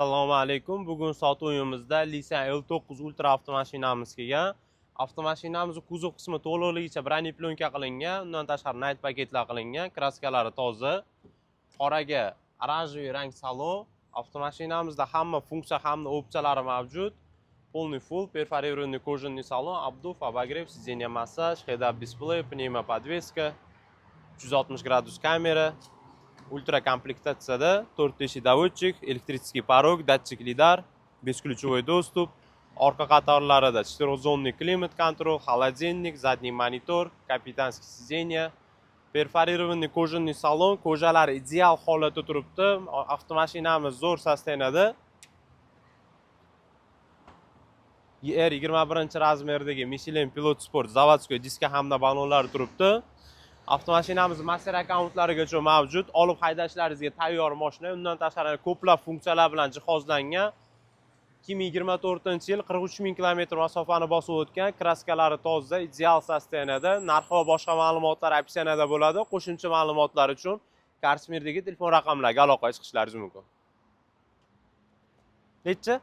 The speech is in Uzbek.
Assalomu alaykum. Bugun sotuvimizda Nissan L9 Ultra avtomashinamiz kelgan. Avtomashinamizning kuzov qismi to'liqligicha bronye plyonka qilingan, undan tashqari night paketlar qilingan, kraskalari toza. Qoraga oranjiy rang salon. Avtomashinamizda hamma funksiya hamda opsiyalari mavjud. Полный full перфорированный кожаный salon, обдув, обогрев, сиденье массаж, head-up display, pnevmopodveska, 360 gradus kamera. Ultra komplektatsiyada 4 teshik davodchik, elektrический порог, datchik lidar, бесключевой достуp, orqa qatorlarida 4-zonli klimat kontrol, холодильник, задний monitor, kapitanskiy сиденье, perforированный кожаный salon, ko'jalari ideal holatda turibdi. Avtomashinamiz zo'r sostenada. ER21 razmerdagi Michelin Pilot Sport zavodskoy diska hamda balonlar turibdi. Avtomashinamiz master akkauntlarigacha mavjud. Olib haydashlaringizga tayyor mashina. Undan tashqari ko'plab funksiyalar bilan jihozlangan. 2024-yil 43 ming kilometr masofani bosib o'tgan. Kraskalari toza, ideal sostenada. Narxi va boshqa ma'lumotlar opsiyada bo'ladi. Qo'shimcha ma'lumotlar uchun Karsmirdagi telefon raqamlariga aloqaga chiqishlaringiz mumkin. Necha?